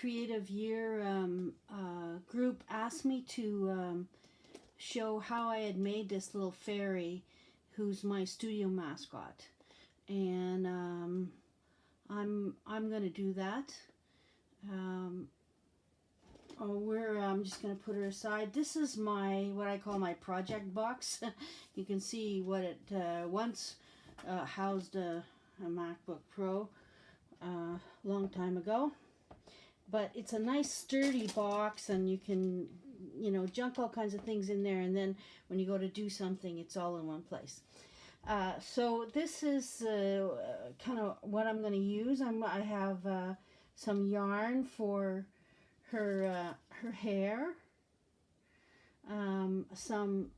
Creative Year group asked me to show how I had made this little fairy who's my studio mascot. And I'm going to do that. Um, I'm just going to put her aside. This is my, what I call my project box. You can see what it once housed a MacBook Pro long time ago. But it's a nice sturdy box, and you can, junk all kinds of things in there, and then when you go to do something, it's all in one place. So this is kind of what I'm going to use. I have some yarn for her hair, some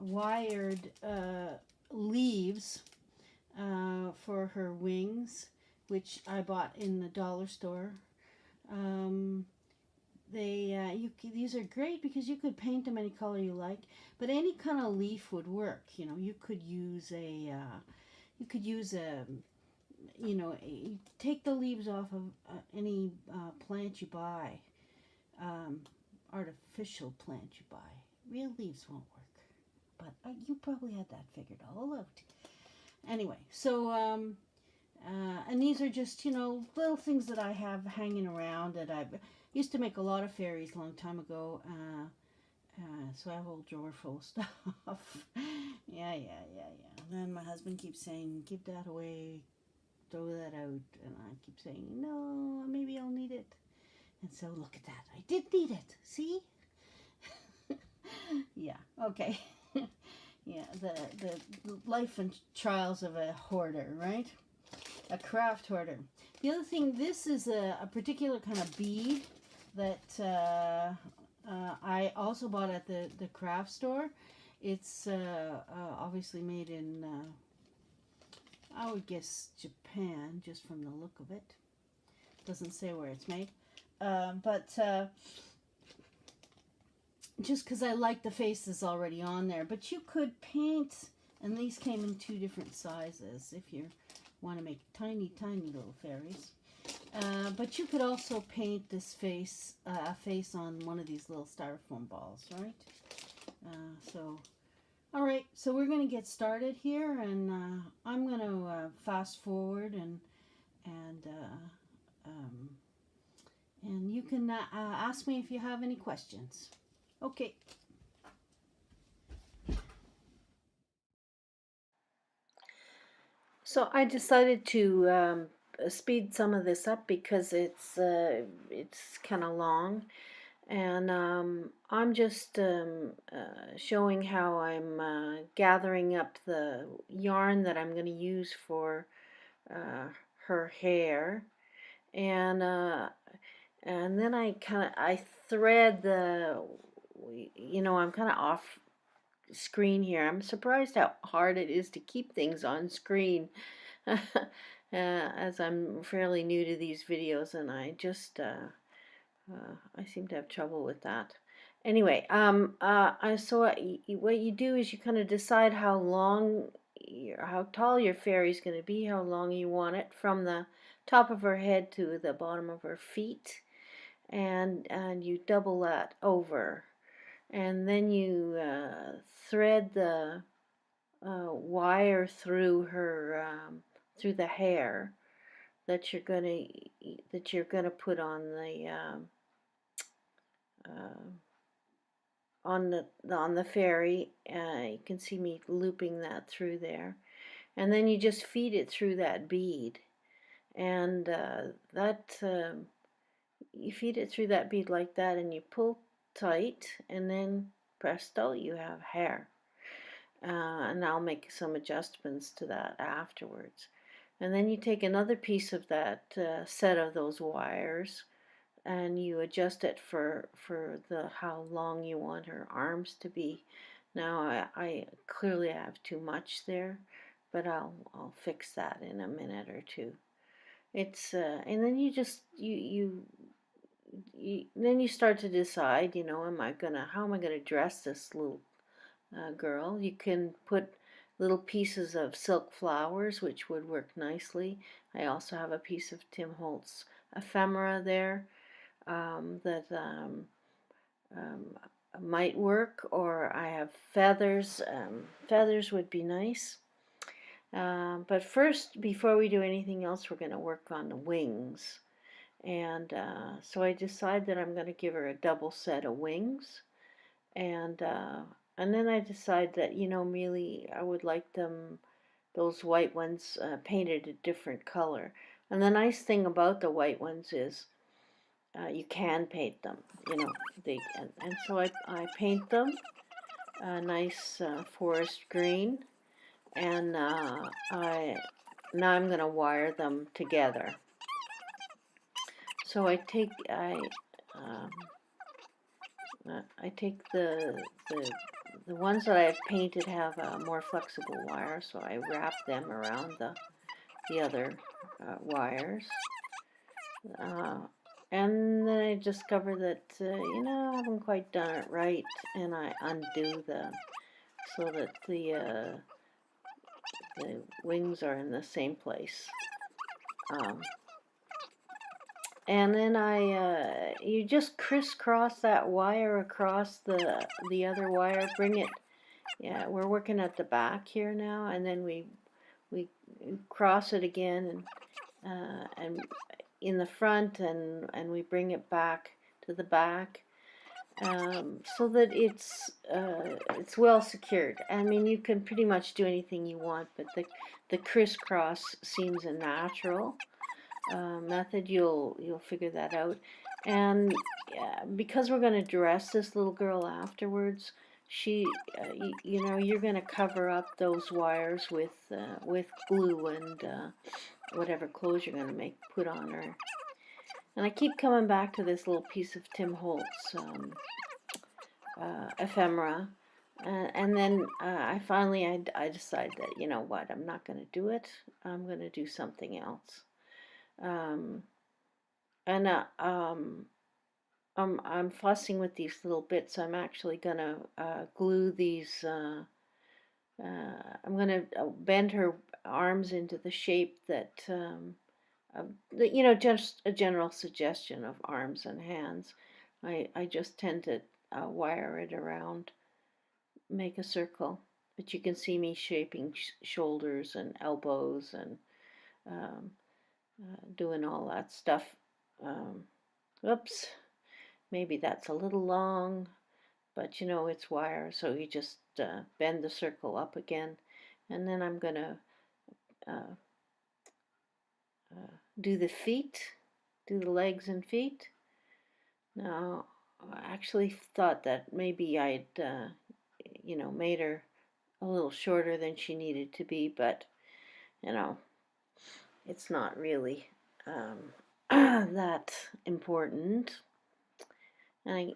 wired leaves for her wings, which I bought in the dollar store. These are great because you could paint them any color you like, but any kind of leaf would work. You could use you take the leaves off of any plant you buy, artificial plant you buy. Real leaves won't work, but you probably had that figured all out. Anyway, so and these are just little things that I have hanging around that I used to make a lot of fairies a long time ago. So I have a whole drawer full of stuff. Yeah. Then my husband keeps saying, "Give that away, throw that out," and I keep saying, "No, maybe I'll need it." And so look at that, I did need it. See? Yeah. Okay. Yeah. The life and trials of a hoarder, right? A craft hoarder. The other thing, this is a particular kind of bead that I also bought at the craft store. It's obviously made in, I would guess, Japan, just from the look of it. Doesn't say where it's made. But just because I like the faces already on there. But you could paint, and these came in 2 different sizes if you want to make tiny little fairies. But you could also paint this face, a face on one of these little styrofoam balls, right? All right, so we're going to get started here, and I'm going to fast forward, and you can ask me if you have any questions. Okay. So I decided to speed some of this up because it's kind of long, and I'm just showing how I'm gathering up the yarn that I'm going to use for her hair, and then I thread the, I'm kind of off screen here. I'm surprised how hard it is to keep things on screen. As I'm fairly new to these videos, and I just I seem to have trouble with that. Anyway, what you do is you kind of decide how tall your fairy is going to be, how long you want it, from the top of her head to the bottom of her feet, and you double that over, and then you thread the wire through her through the hair that you're gonna put on the fairy. You can see me looping that through there, and then you just feed it through that bead, and you feed it through that bead like that, and you pull tight, and then presto, you have hair. And I'll make some adjustments to that afterwards. And then you take another piece of that set of those wires, and you adjust it for how long you want her arms to be. Now I clearly have too much there, but I'll fix that in a minute or two. It's and then you just then you start to decide, how am I gonna dress this little girl. You can put little pieces of silk flowers, which would work nicely. I also have a piece of Tim Holtz ephemera there that might work, or I have feathers. Feathers would be nice. But first, before we do anything else, we're going to work on the wings. And so I decide that I'm going to give her a double set of wings. And then I decide that, really I would like those white ones painted a different color. And the nice thing about the white ones is you can paint them, and so I paint them a nice forest green, and now I'm going to wire them together. So I take the ones that I've painted have a more flexible wire, so I wrap them around the other wires. And then I discover that, I haven't quite done it right, and I undo so that the wings are in the same place. And then you just crisscross that wire across the other wire, bring it, yeah, we're working at the back here now, and then we cross it again, and in the front, and we bring it back to the back, so that it's well secured. I mean, you can pretty much do anything you want, but the crisscross seems a natural method. You'll figure that out. And because we're going to dress this little girl afterwards, you're going to cover up those wires with glue and whatever clothes you're going to put on her. And I keep coming back to this little piece of Tim Holtz ephemera, and then I decide that, you know what, I'm not going to do it. I'm going to do something else. And I'm fussing with these little bits. I'm actually going to glue these. I'm going to bend her arms into the shape that, just a general suggestion of arms and hands. I just tend to wire it around, make a circle. But you can see me shaping shoulders and elbows and doing all that stuff. Oops, maybe that's a little long, but it's wire, so you just bend the circle up again, and then I'm going to do the feet, do the legs and feet. Now, I actually thought that maybe I'd, made her a little shorter than she needed to be, but, it's not really that important. And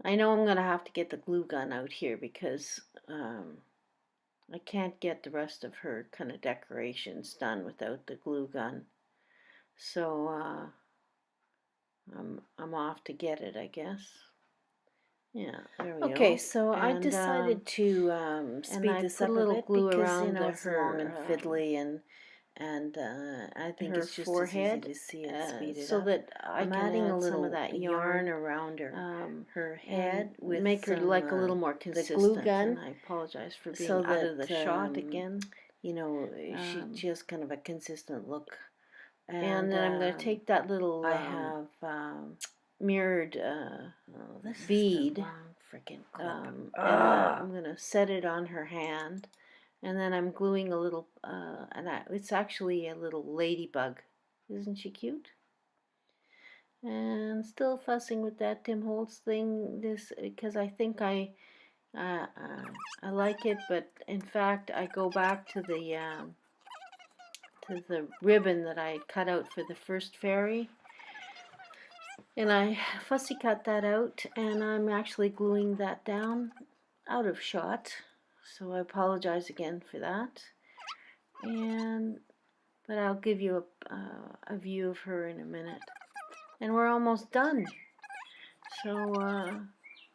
I know I'm going to have to get the glue gun out here because I can't get the rest of her kind of decorations done without the glue gun. So I'm off to get it, I guess. Yeah, there we go. Okay, so I decided to speed this up a bit because it's long and fiddly, and I think her it's just forehead, as easy to see it speeded so up. that I'm adding add a little some of that yarn around her head with make her some, like a little more consistent. the glue gun. And I apologize for being so out of the that, shot again. she has kind of a consistent look. And then I'm going to take that little I have mirrored this bead, is the wrong freaking clip. and I'm going to set it on her hand, and then I'm gluing a little, it's actually a little ladybug. Isn't she cute? And still fussing with that Tim Holtz thing, because I think I like it, but in fact I go back to the ribbon that I cut out for the first fairy, and I fussy cut that out, and I'm actually gluing that down out of shot, so I apologize again for that. But I'll give you a view of her in a minute, and we're almost done. So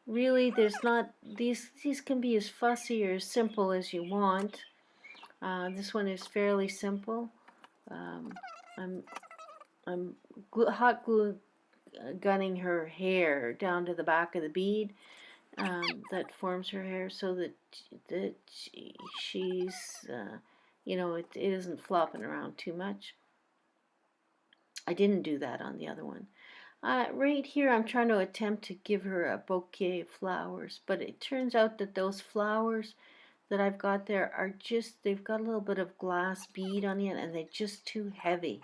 really, there's not these can be as fussy or as simple as you want. This one is fairly simple. I'm hot glue gunning her hair down to the back of the bead that forms her hair, so that she's you know, it isn't flopping around too much. I didn't do that on the other one. Right here, I'm trying to attempt to give her a bouquet of flowers, but it turns out that those flowers that I've got there are just, they've got a little bit of glass bead on it, and they're just too heavy.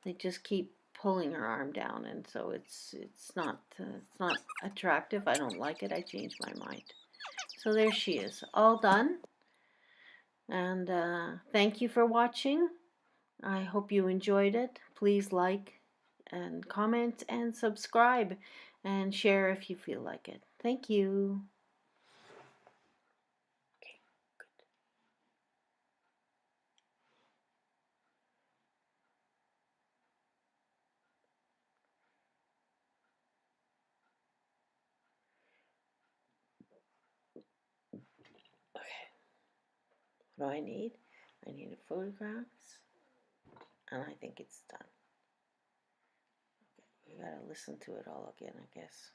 They just keep pulling her arm down, and so it's not attractive. I don't like it. I changed my mind. So there she is, all done. And thank you for watching. I hope you enjoyed it. Please like and comment and subscribe and share if you feel like it. Thank you. Okay, good. Okay. What do I need? I need photographs, and I think it's done. Okay, we gotta listen to it all again, I guess.